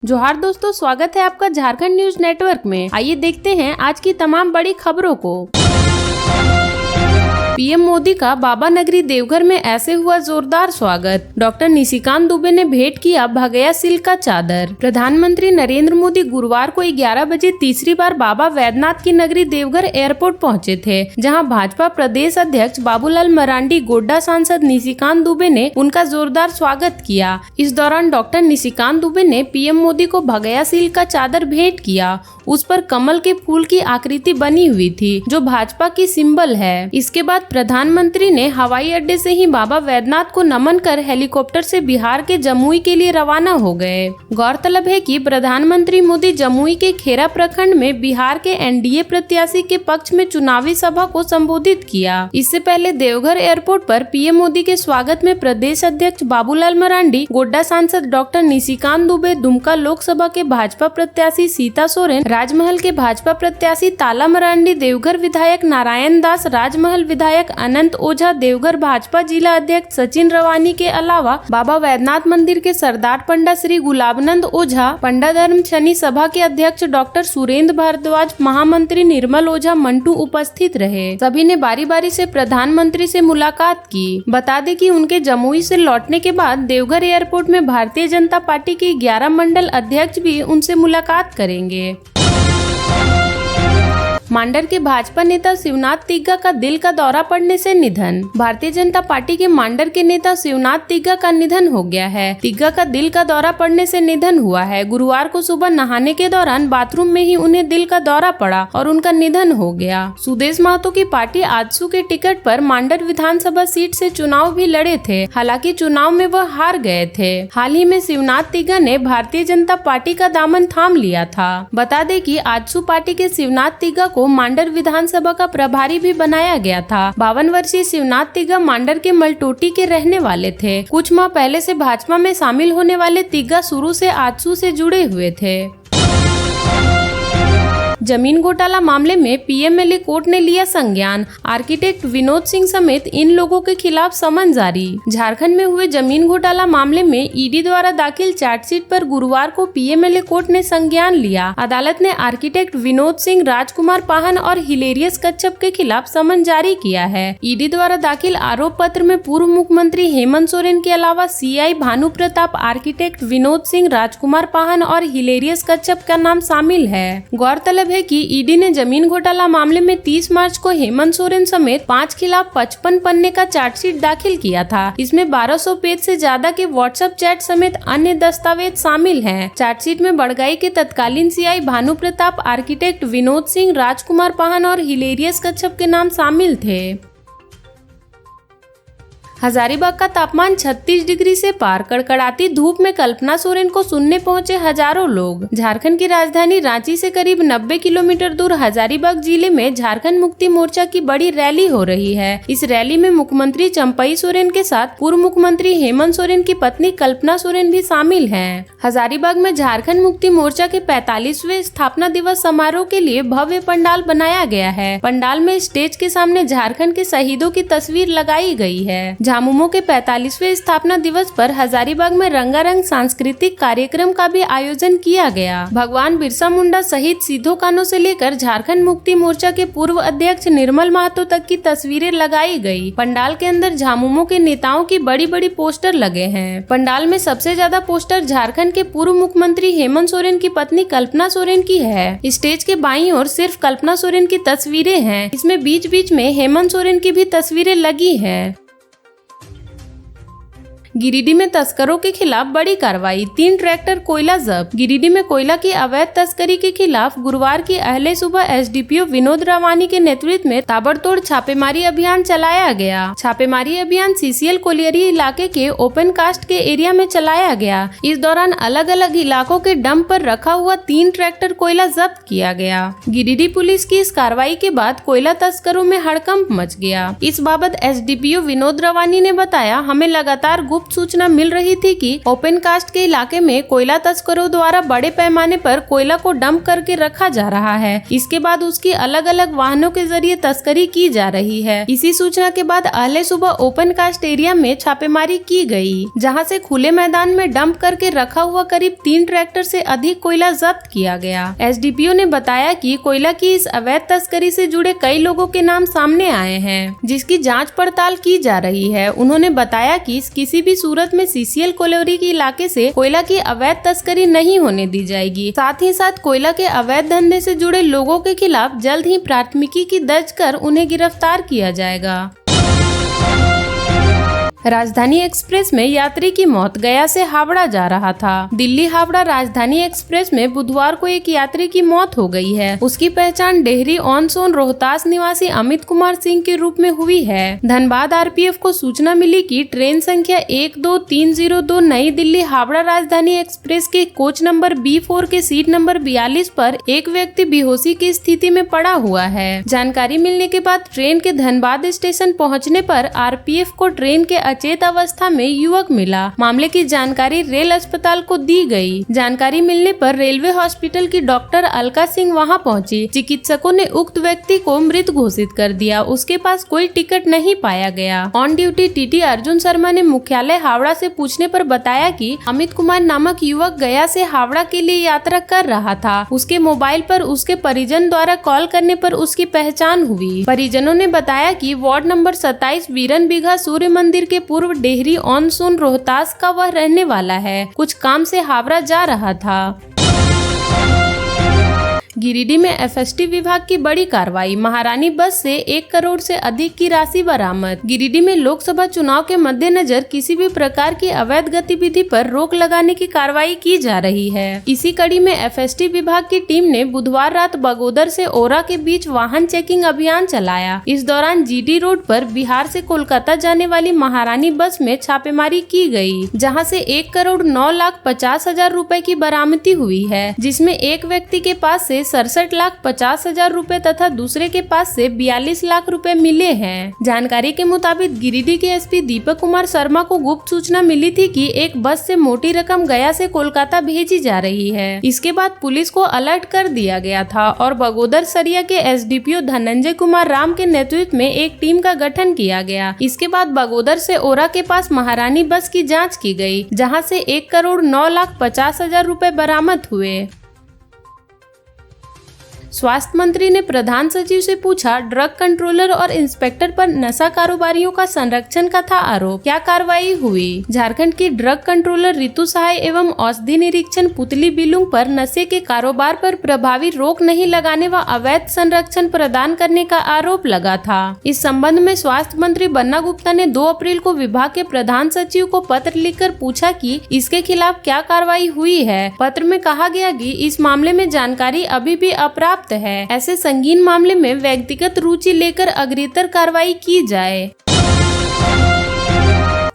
जोहार दोस्तों, स्वागत है आपका झारखंड न्यूज नेटवर्क में। आइए देखते हैं आज की तमाम बड़ी खबरों को। पीएम मोदी का बाबा नगरी देवघर में ऐसे हुआ जोरदार स्वागत। डॉक्टर निशिकांत दुबे ने भेंट किया भगया सिल्क का चादर। प्रधानमंत्री नरेंद्र मोदी गुरुवार को 11 बजे तीसरी बार बाबा वैद्यनाथ की नगरी देवघर एयरपोर्ट पहुंचे थे, जहां भाजपा प्रदेश अध्यक्ष बाबूलाल मरांडी, गोड्डा सांसद निशिकांत दुबे ने उनका जोरदार स्वागत किया। इस दौरान डॉक्टर निशिकांत दुबे ने पीएम मोदी को भगया सिल्क का चादर भेंट किया। उस पर कमल के फूल की आकृति बनी हुई थी, जो भाजपा की सिंबल है। इसके बाद प्रधानमंत्री ने हवाई अड्डे से ही बाबा वैद्यनाथ को नमन कर हेलीकॉप्टर से बिहार के जमुई के लिए रवाना हो गए। गौरतलब है कि प्रधानमंत्री मोदी जमुई के खेरा प्रखंड में बिहार के एनडीए प्रत्याशी के पक्ष में चुनावी सभा को संबोधित किया। इससे पहले देवघर एयरपोर्ट पर पीएम मोदी के स्वागत में प्रदेश अध्यक्ष बाबूलाल मरांडी, गोड्डा सांसद डॉक्टर निशिकांत दुबे, दुमका लोकसभा के भाजपा प्रत्याशी सीता सोरेन, राजमहल के भाजपा प्रत्याशी ताला मरांडी, देवघर विधायक नारायण दास, राजमहल विधायक अनंत ओझा, देवघर भाजपा जिला अध्यक्ष सचिन रवानी के अलावा बाबा वैद्यनाथ मंदिर के सरदार पंडा श्री गुलाबनंद ओझा, पंडा धर्म शनि सभा के अध्यक्ष डॉक्टर सुरेंद्र भारद्वाज, महामंत्री निर्मल ओझा मंटू उपस्थित रहे। सभी ने बारी बारी से प्रधानमंत्री से मुलाकात की। बता दें कि उनके जमुई से लौटने के बाद देवघर एयरपोर्ट में भारतीय जनता पार्टी के 11 मंडल अध्यक्ष भी उनसे मुलाकात करेंगे। मांडर के भाजपा नेता शिवनाथ तिग्गा का दिल का दौरा पड़ने से निधन। भारतीय जनता पार्टी के मांडर के नेता शिवनाथ तिग्गा का निधन हो गया है। तिग्गा का दिल का दौरा पड़ने से निधन हुआ है। गुरुवार को सुबह नहाने के दौरान बाथरूम में ही उन्हें दिल का दौरा पड़ा और उनका निधन हो गया। सुदेश महतो की पार्टी आजसू के टिकट पर मांडर विधानसभा सीट से चुनाव भी लड़े थे, हालांकि चुनाव में वह हार गए थे। हाल ही में शिवनाथ तिग्गा ने भारतीय जनता पार्टी का दामन थाम लिया था। बता दें कि आजसू पार्टी के शिवनाथ तिग्गा को मांडर विधानसभा का प्रभारी भी बनाया गया था। 52 वर्षीय शिवनाथ तिग्गा मांडर के मलटोटी के रहने वाले थे। कुछ माह पहले से भाजपा में शामिल होने वाले तिग्गा शुरू से आजसू से जुड़े हुए थे। जमीन घोटाला मामले में पीएमएलए कोर्ट ने लिया संज्ञान। आर्किटेक्ट विनोद सिंह समेत इन लोगों के खिलाफ समन जारी। झारखंड में हुए जमीन घोटाला मामले में ईडी द्वारा दाखिल चार्जशीट पर गुरुवार को पीएमएलए कोर्ट ने संज्ञान लिया। अदालत ने आर्किटेक्ट विनोद सिंह, राजकुमार पाहन और हिलेरियस कच्छप के खिलाफ समन जारी किया है। ईडी द्वारा दाखिल आरोप पत्र में पूर्व मुख्यमंत्री हेमंत सोरेन के अलावा सीआई भानु प्रताप, आर्किटेक्ट विनोद सिंह, राजकुमार पाहन और हिलेरियस कच्छप का नाम शामिल है। गौरतलब है कि ईडी ने जमीन घोटाला मामले में 30 मार्च को हेमंत सोरेन समेत 5 खिलाफ 55 पन्ने का चार्जशीट दाखिल किया था। इसमें 1200 पेज से ज्यादा के व्हाट्सएप चैट समेत अन्य दस्तावेज शामिल हैं। चार्जशीट में बड़गाई के तत्कालीन सीआई भानु प्रताप, आर्किटेक्ट विनोद सिंह, राजकुमार पाहन और हिलेरियस कच्छप के नाम शामिल थे। हजारीबाग का तापमान 36 डिग्री से पार। कड़कड़ाती धूप में कल्पना सोरेन को सुनने पहुंचे हजारों लोग। झारखंड की राजधानी रांची से करीब 90 किलोमीटर दूर हजारीबाग जिले में झारखंड मुक्ति मोर्चा की बड़ी रैली हो रही है। इस रैली में मुख्यमंत्री चंपई सोरेन के साथ पूर्व मुख्यमंत्री हेमंत सोरेन की पत्नी कल्पना सोरेन भी शामिल हैं। हजारीबाग में झारखंड मुक्ति मोर्चा के 45वें स्थापना दिवस समारोह के लिए भव्य पंडाल बनाया गया है। पंडाल में स्टेज के सामने झारखंड के शहीदों की तस्वीर लगाई गई है। झामुमो के 45वें स्थापना दिवस पर हजारीबाग में रंगारंग सांस्कृतिक कार्यक्रम का भी आयोजन किया गया। भगवान बिरसा मुंडा सहित सीधो कान्हू से लेकर झारखंड मुक्ति मोर्चा के पूर्व अध्यक्ष निर्मल महतो तक की तस्वीरें लगाई गई। पंडाल के अंदर झामुमो के नेताओं की बड़ी बड़ी पोस्टर लगे हैं। पंडाल में सबसे ज्यादा पोस्टर झारखंड के पूर्व मुख्यमंत्री हेमंत सोरेन की पत्नी कल्पना सोरेन की है। स्टेज के बाईं ओर सिर्फ कल्पना सोरेन की तस्वीरें हैं। इसमें बीच बीच में हेमंत सोरेन की भी तस्वीरें लगी है। गिरिडीह में तस्करों के खिलाफ बड़ी कार्रवाई। 3 ट्रैक्टर कोयला जब्त। गिरिडीह में कोयला की अवैध तस्करी के खिलाफ गुरुवार की अहले सुबह एसडीपीओ विनोद रवानी के नेतृत्व में ताबड़तोड़ छापेमारी अभियान चलाया गया। छापेमारी अभियान सीसीएल कोलियरी इलाके के ओपन कास्ट के एरिया में चलाया गया। इस दौरान अलग अलग इलाकों के डंप पर रखा हुआ 3 ट्रैक्टर कोयला जब्त किया गया। गिरिडीह पुलिस की इस कार्रवाई के बाद कोयला तस्करों में हड़कंप मच गया। इस बाबत एसडीपीओ विनोद रवानी ने बताया, हमें लगातार गुप्त सूचना मिल रही थी कि ओपन कास्ट के इलाके में कोयला तस्करों द्वारा बड़े पैमाने पर कोयला को डंप करके रखा जा रहा है। इसके बाद उसकी अलग अलग वाहनों के जरिए तस्करी की जा रही है। इसी सूचना के बाद अहले सुबह ओपन कास्ट एरिया में छापेमारी की गई, जहां से खुले मैदान में डंप करके रखा हुआ करीब 3 ट्रैक्टर से अधिक कोयला जब्त किया गया। एसडीपीओ ने बताया कि कोयला की इस अवैध तस्करी से जुड़े कई लोगों के नाम सामने आए हैं, जिसकी जांच पड़ताल की जा रही है। उन्होंने बताया कि किसी भी सूरत में सीसीएल कोलोरी के इलाके से कोयला की अवैध तस्करी नहीं होने दी जाएगी। साथ ही साथ कोयला के अवैध धंधे से जुड़े लोगों के खिलाफ जल्द ही प्राथमिकी की दर्ज कर उन्हें गिरफ्तार किया जाएगा। राजधानी एक्सप्रेस में यात्री की मौत। गया से हावड़ा जा रहा था। दिल्ली हावड़ा राजधानी एक्सप्रेस में बुधवार को एक यात्री की मौत हो गई है। उसकी पहचान डेहरी ऑन सोन रोहतास निवासी अमित कुमार सिंह के रूप में हुई है। धनबाद आरपीएफ को सूचना मिली कि ट्रेन संख्या 12302 नई दिल्ली हावड़ा राजधानी एक्सप्रेस के कोच नंबर B4 के सीट नंबर 42 पर एक व्यक्ति बेहोशी की स्थिति में पड़ा हुआ है। जानकारी मिलने के बाद ट्रेन के धनबाद स्टेशन पहुँचने पर आरपीएफ को ट्रेन के अचेत अवस्था में युवक मिला। मामले की जानकारी रेल अस्पताल को दी गई। जानकारी मिलने पर रेलवे हॉस्पिटल की डॉक्टर अलका सिंह वहां पहुंची। चिकित्सकों ने उक्त व्यक्ति को मृत घोषित कर दिया। उसके पास कोई टिकट नहीं पाया गया। On duty TT Arjun Sharma ने मुख्यालय हावड़ा से पूछने पर बताया कि अमित कुमार नामक युवक गया से हावड़ा के लिए यात्रा कर रहा था। उसके मोबाइल पर उसके परिजन द्वारा कॉल करने पर उसकी पहचान हुई। परिजनों ने बताया कि वार्ड नंबर 27 वीरन बिघा सूर्य मंदिर के पूर्व डेहरी ऑन सोन रोहतास का वह रहने वाला है। कुछ काम से हावड़ा जा रहा था। गिरिडीह में एफएसटी विभाग की बड़ी कार्रवाई। महारानी बस से 1 करोड़ से अधिक की राशि बरामद। गिरिडीह में लोकसभा चुनाव के मद्देनजर किसी भी प्रकार की अवैध गतिविधि पर रोक लगाने की कार्रवाई की जा रही है। इसी कड़ी में एफएसटी विभाग की टीम ने बुधवार रात बगोदर से ओरा के बीच वाहन चेकिंग अभियान चलाया। इस दौरान जीटी रोड पर बिहार से कोलकाता जाने वाली महारानी बस में छापेमारी की गई, जहां से 1,09,50,000 रुपए की बरामदी हुई है, जिसमें एक व्यक्ति के पास से 67,50,000 रुपए तथा दूसरे के पास से 42 लाख रुपए मिले हैं। जानकारी के मुताबिक गिरिडीह के एसपी दीपक कुमार शर्मा को गुप्त सूचना मिली थी कि एक बस से मोटी रकम गया से कोलकाता भेजी जा रही है। इसके बाद पुलिस को अलर्ट कर दिया गया था और बगोदर सरिया के एसडीपीओ धनंजय कुमार राम के नेतृत्व में एक टीम का गठन किया गया। इसके बाद बगोदर से ओरा के पास महारानी बस की जाँच की गयी, जहाँ से 1,09,50,000 रुपए बरामद हुए। स्वास्थ्य मंत्री ने प्रधान सचिव से पूछा, ड्रग कंट्रोलर और इंस्पेक्टर पर नशा कारोबारियों का संरक्षण का था आरोप, क्या कार्रवाई हुई? झारखंड की ड्रग कंट्रोलर रितु सहाय एवं औषधि निरीक्षण पुतली बिलुंग पर नशे के कारोबार पर प्रभावी रोक नहीं लगाने व अवैध संरक्षण प्रदान करने का आरोप लगा था। इस संबंध में स्वास्थ्य मंत्री बन्ना गुप्ता ने 2 अप्रैल को विभाग के प्रधान सचिव को पत्र लिखकर पूछा कि इसके खिलाफ क्या कार्रवाई हुई है। पत्र में कहा गया कि इस मामले में जानकारी अभी भी अप्राप्त है। ऐसे संगीन मामले में व्यक्तिगत रुचि लेकर अग्रेतर कार्रवाई की जाए।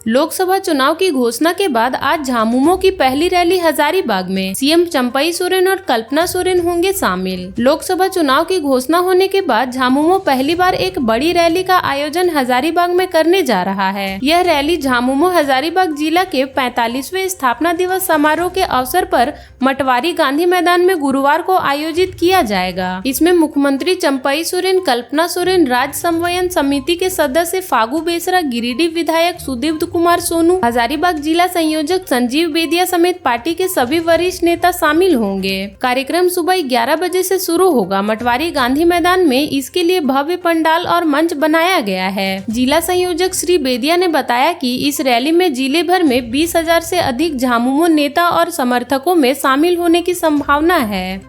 लोकसभा चुनाव की घोषणा के बाद आज झामुमो की पहली रैली हजारीबाग में। सीएम चंपई सोरेन और कल्पना सोरेन होंगे शामिल। लोकसभा चुनाव की घोषणा होने के बाद झामुमो पहली बार एक बड़ी रैली का आयोजन हजारीबाग में करने जा रहा है। यह रैली झामुमो हजारीबाग जिला के 45वें स्थापना दिवस समारोह के अवसर पर मटवारी गांधी मैदान में गुरुवार को आयोजित किया जाएगा। इसमें मुख्यमंत्री चंपई सोरेन, कल्पना सोरेन, राज्य समन्वयन समिति के सदस्य फागू बेसरा, गिरिडीह विधायक सुदीप्त कुमार सोनू, हजारीबाग जिला संयोजक संजीव बेदिया समेत पार्टी के सभी वरिष्ठ नेता शामिल होंगे। कार्यक्रम सुबह 11 बजे से शुरू होगा। मटवारी गांधी मैदान में इसके लिए भव्य पंडाल और मंच बनाया गया है। जिला संयोजक श्री बेदिया ने बताया कि इस रैली में जिले भर में 20,000 से अधिक झामुमो नेता और समर्थकों में शामिल होने की संभावना है।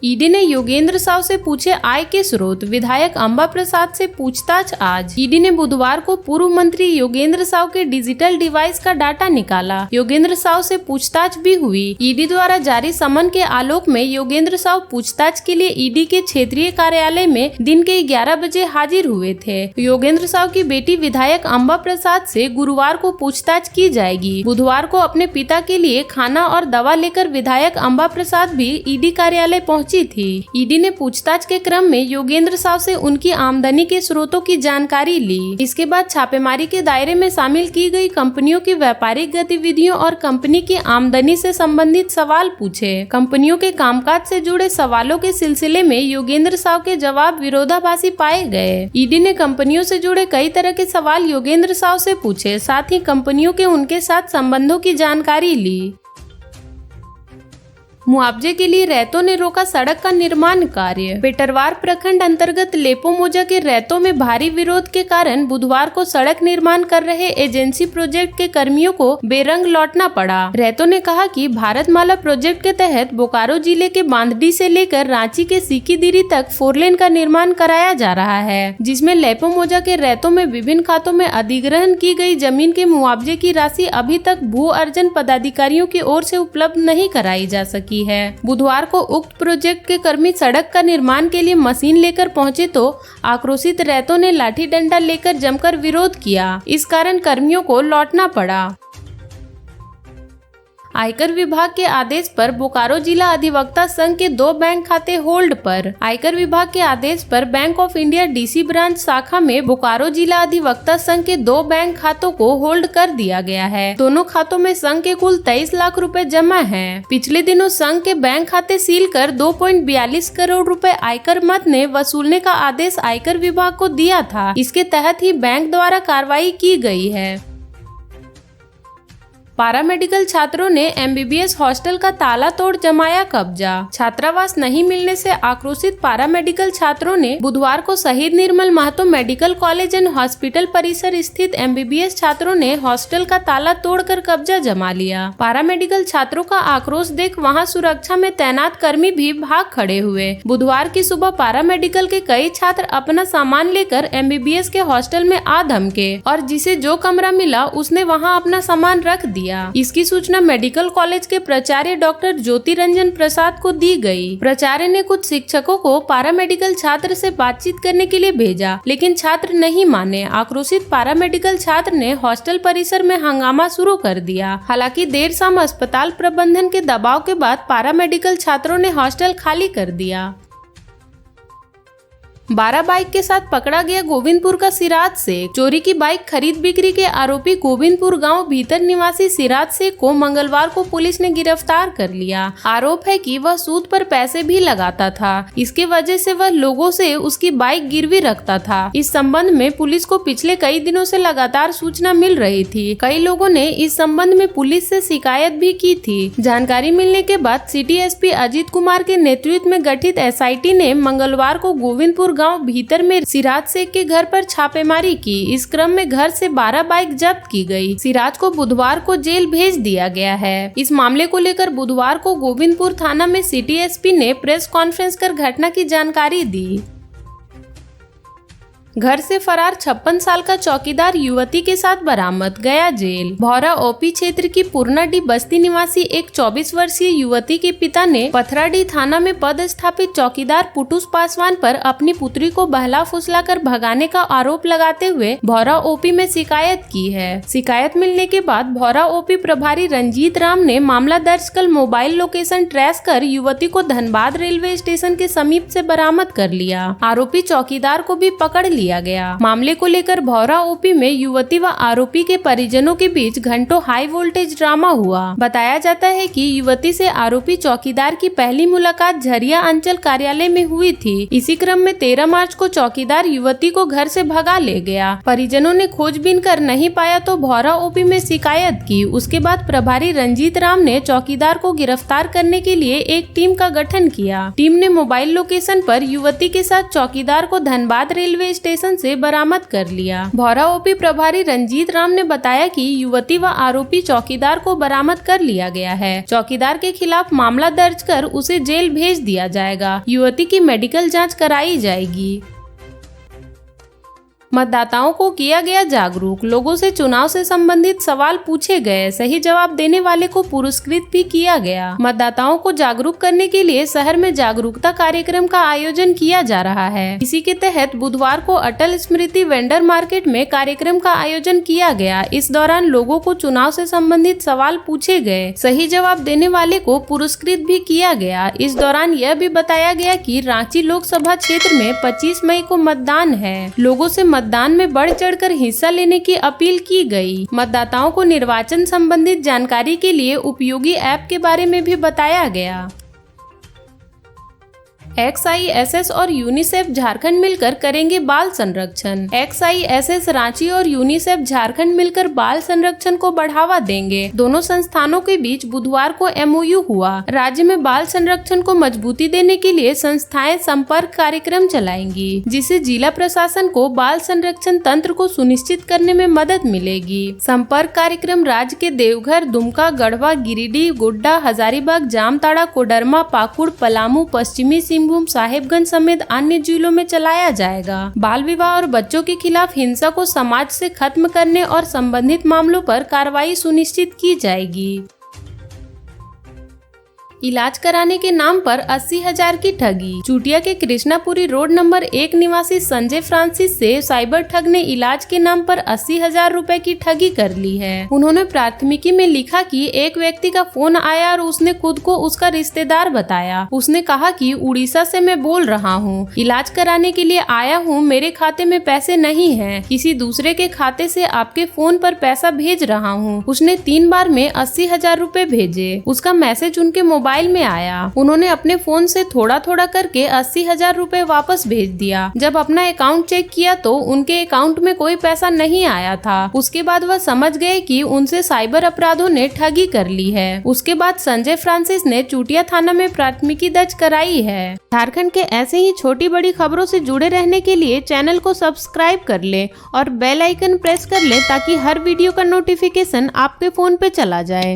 ईडी ने योगेंद्र साव से पूछे आय के स्रोत। विधायक अंबा प्रसाद से पूछताछ आज। ईडी ने बुधवार को पूर्व मंत्री योगेंद्र साव के डिजिटल डिवाइस का डाटा निकाला। योगेंद्र साव से पूछताछ भी हुई। ईडी द्वारा जारी समन के आलोक में योगेंद्र साव पूछताछ के लिए ईडी के क्षेत्रीय कार्यालय में दिन के 11 बजे हाजिर हुए थे। योगेंद्र साव की बेटी विधायक अंबा प्रसाद से गुरुवार को पूछताछ की जाएगी। बुधवार को अपने पिता के लिए खाना और दवा लेकर विधायक अंबा प्रसाद भी ईडी कार्यालय पहुंचे पहुंची थी। ईडी ने पूछताछ के क्रम में योगेंद्र साव से उनकी आमदनी के स्रोतों की जानकारी ली। इसके बाद छापेमारी के दायरे में शामिल की गई कंपनियों की व्यापारिक गतिविधियों और कंपनी की आमदनी से संबंधित सवाल पूछे। कंपनियों के कामकाज से जुड़े सवालों के सिलसिले में योगेंद्र साव के जवाब विरोधाभासी पाए गए। ईडी ने कंपनियों से जुड़े कई तरह के सवाल योगेंद्र साव से पूछे, साथ ही कंपनियों के उनके साथ संबंधों की जानकारी ली। मुआवजे के लिए रैतों ने रोका सड़क का निर्माण कार्य। पेटरवार प्रखंड अंतर्गत लेपोमोजा के रैतों में भारी विरोध के कारण बुधवार को सड़क निर्माण कर रहे एजेंसी प्रोजेक्ट के कर्मियों को बेरंग लौटना पड़ा। रैतों ने कहा कि भारतमाला प्रोजेक्ट के तहत बोकारो जिले के बांदडी से लेकर रांची के सीकीदिरी तक 4 लेन का निर्माण कराया जा रहा है, जिसमें लेपोमोजा के रैतों में विभिन्न खातों में अधिग्रहण की गई जमीन के मुआवजे की राशि अभी तक भू अर्जन पदाधिकारियों की ओर से उपलब्ध नहीं कराई जा सकी है। बुधवार को उक्त प्रोजेक्ट के कर्मी सड़क का निर्माण के लिए मशीन लेकर पहुंचे तो आक्रोशित रैतों ने लाठी डंडा लेकर जमकर विरोध किया। इस कारण कर्मियों को लौटना पड़ा। आयकर विभाग के आदेश पर बोकारो जिला अधिवक्ता संघ के 2 बैंक खाते होल्ड पर। आयकर विभाग के आदेश पर bank of India DC branch शाखा में बोकारो जिला अधिवक्ता संघ के 2 बैंक खातों को होल्ड कर दिया गया है। दोनों खातों में संघ के कुल 23 लाख रुपए जमा हैं। पिछले दिनों संघ के बैंक खाते सील कर 2.42 करोड़ रुपए आयकर मद ने वसूलने का आदेश आयकर विभाग को दिया था। इसके तहत ही बैंक द्वारा कार्रवाई की गई है। पारामेडिकल छात्रों ने एमबीबीएस हॉस्टल का ताला तोड़ जमाया कब्जा। छात्रावास नहीं मिलने से आक्रोशित पारामेडिकल छात्रों ने बुधवार को शहीद Nirmal Mahato medical college and hospital परिसर स्थित एमबीबीएस छात्रों ने हॉस्टल का ताला तोड़कर कब्जा जमा लिया। पारामेडिकल छात्रों का आक्रोश देख वहां सुरक्षा में तैनात कर्मी भी भाग खड़े हुए। बुधवार की सुबह पारामेडिकल के कई छात्र अपना सामान लेकर एमबीबीएस के हॉस्टल में आ धमके और जिसे जो कमरा मिला उसने वहां अपना सामान रख दिया। इसकी सूचना मेडिकल कॉलेज के प्राचार्य डॉक्टर ज्योति रंजन प्रसाद को दी गई। प्राचार्य ने कुछ शिक्षकों को पारामेडिकल छात्र से बातचीत करने के लिए भेजा, लेकिन छात्र नहीं माने। आक्रोशित पारामेडिकल छात्र ने हॉस्टल परिसर में हंगामा शुरू कर दिया। हालांकि देर शाम अस्पताल प्रबंधन के दबाव के बाद पारामेडिकल छात्रों ने हॉस्टल खाली कर दिया। 12 बाइक के साथ पकड़ा गया गोविंदपुर का सिराज शेख। चोरी की बाइक खरीद बिक्री के आरोपी गोविंदपुर गांव भीतर निवासी सिराज शेख को मंगलवार को पुलिस ने गिरफ्तार कर लिया। आरोप है कि वह सूद पर पैसे भी लगाता था। इसके वजह से वह लोगों से उसकी बाइक गिरवी रखता था। इस संबंध में पुलिस को पिछले कई दिनों से लगातार सूचना मिल रही थी। कई लोगों ने इस संबंध में पुलिस से शिकायत भी की थी। जानकारी मिलने के बाद सिटी एसपी अजीत कुमार के नेतृत्व में गठित एसआईटी ने मंगलवार को गोविंदपुर गांव भीतर में सिराज शेख के घर पर छापेमारी की। इस क्रम में घर से 12 बाइक जब्त की गई। सिराज को बुधवार को जेल भेज दिया गया है। इस मामले को लेकर बुधवार को गोविंदपुर थाना में सिटी एसपी ने प्रेस कॉन्फ्रेंस कर घटना की जानकारी दी। घर से फरार 56 साल का चौकीदार युवती के साथ बरामद, गया जेल। भौरा ओपी क्षेत्र की पूर्णाडी बस्ती निवासी एक 24 वर्षीय युवती के पिता ने पथराडी थाना में पदस्थापित चौकीदार पुटुस पासवान पर अपनी पुत्री को बहला फुसलाकर भगाने का आरोप लगाते हुए भौरा ओपी में शिकायत की है। शिकायत मिलने के बाद भौरा ओपी प्रभारी रंजीत राम ने मामला दर्ज कर मोबाइल लोकेशन ट्रेस कर युवती को धनबाद रेलवे स्टेशन के समीप से बरामद कर लिया। आरोपी चौकीदार को भी पकड़ लिया गया। मामले को लेकर भौरा ओपी में युवती व आरोपी के परिजनों के बीच घंटों हाई वोल्टेज ड्रामा हुआ। बताया जाता है कि युवती से आरोपी चौकीदार की पहली मुलाकात झरिया अंचल कार्यालय में हुई थी। इसी क्रम में 13 मार्च को चौकीदार युवती को घर से भगा ले गया। परिजनों ने खोजबीन कर नहीं पाया तो भौरा ओपी में शिकायत की। उसके बाद प्रभारी रंजीत राम ने चौकीदार को गिरफ्तार करने के लिए एक टीम का गठन किया। टीम ने मोबाइल लोकेशन पर युवती के साथ चौकीदार को धनबाद रेलवे स्टेशन से बरामद कर लिया। भौरा ओपी प्रभारी रंजीत राम ने बताया कि युवती व आरोपी चौकीदार को बरामद कर लिया गया है। चौकीदार के खिलाफ मामला दर्ज कर उसे जेल भेज दिया जाएगा। युवती की मेडिकल जांच कराई जाएगी। मतदाताओं को किया गया जागरूक, लोगों से चुनाव से संबंधित सवाल पूछे गए, सही जवाब देने वाले को पुरस्कृत भी किया गया। मतदाताओं को जागरूक करने के लिए शहर में जागरूकता कार्यक्रम का आयोजन किया जा रहा है। इसी के तहत बुधवार को अटल स्मृति वेंडर मार्केट में कार्यक्रम का आयोजन किया गया। इस दौरान लोगों को चुनाव से संबंधित सवाल पूछे गए, सही जवाब देने वाले को पुरस्कृत भी किया गया। इस दौरान यह भी बताया गया कि रांची लोकसभा क्षेत्र में 25 मई को मतदान है। लोगों से मतदान में बढ़ चढ़कर हिस्सा लेने की अपील की गई। मतदाताओं को निर्वाचन संबंधित जानकारी के लिए उपयोगी ऐप के बारे में भी बताया गया। XISS और यूनिसेफ झारखंड मिलकर करेंगे बाल संरक्षण। XISS रांची और यूनिसेफ झारखंड मिलकर बाल संरक्षण को बढ़ावा देंगे। दोनों संस्थानों के बीच बुधवार को MOU हुआ। राज्य में बाल संरक्षण को मजबूती देने के लिए संस्थाएं संपर्क कार्यक्रम चलाएंगी, जिससे जिला प्रशासन को बाल संरक्षण तंत्र को सुनिश्चित करने में मदद मिलेगी। संपर्क कार्यक्रम राज्य के देवघर, दुमका, गढ़वा, गिरिडीह, गोड्डा, हजारीबाग, जामताड़ा, कोडरमा, पाकुड़, पलामू, पश्चिमी सिंहभूम, साहेबगंज समेत अन्य जिलों में चलाया जाएगा। बाल विवाह और बच्चों के खिलाफ हिंसा को समाज से खत्म करने और संबंधित मामलों पर कार्रवाई सुनिश्चित की जाएगी। इलाज कराने के नाम पर 80,000 की ठगी। चूटिया के कृष्णापुरी रोड नंबर 1 निवासी संजय फ्रांसिस से साइबर ठग ने इलाज के नाम पर 80,000 रुपए की ठगी कर ली है। उन्होंने प्राथमिकी में लिखा कि एक व्यक्ति का फोन आया और उसने खुद को उसका रिश्तेदार बताया। उसने कहा कि उड़ीसा से मैं बोल रहा हूँ, इलाज कराने के लिए आया हूँ, मेरे खाते में पैसे नहीं है, किसी दूसरे के खाते से आपके फोन पर पैसा भेज रहा हूँ। उसने 3 बार में 80,000 रुपए भेजे। उसका मैसेज उनके मोबाइल में आया। उन्होंने अपने फोन से थोड़ा थोड़ा करके 80,000 रुपए वापस भेज दिया। जब अपना अकाउंट चेक किया तो उनके अकाउंट में कोई पैसा नहीं आया था। उसके बाद वह समझ गए कि उनसे साइबर अपराधों ने ठगी कर ली है। उसके बाद संजय फ्रांसिस ने चूटिया थाना में प्राथमिकी दर्ज कराई है। झारखंड के ऐसे ही छोटी बड़ी खबरों से जुड़े रहने के लिए चैनल को सब्सक्राइब कर ले और बेल आइकन प्रेस कर ले ताकि हर वीडियो का नोटिफिकेशन आपके फोन पे चला जाए।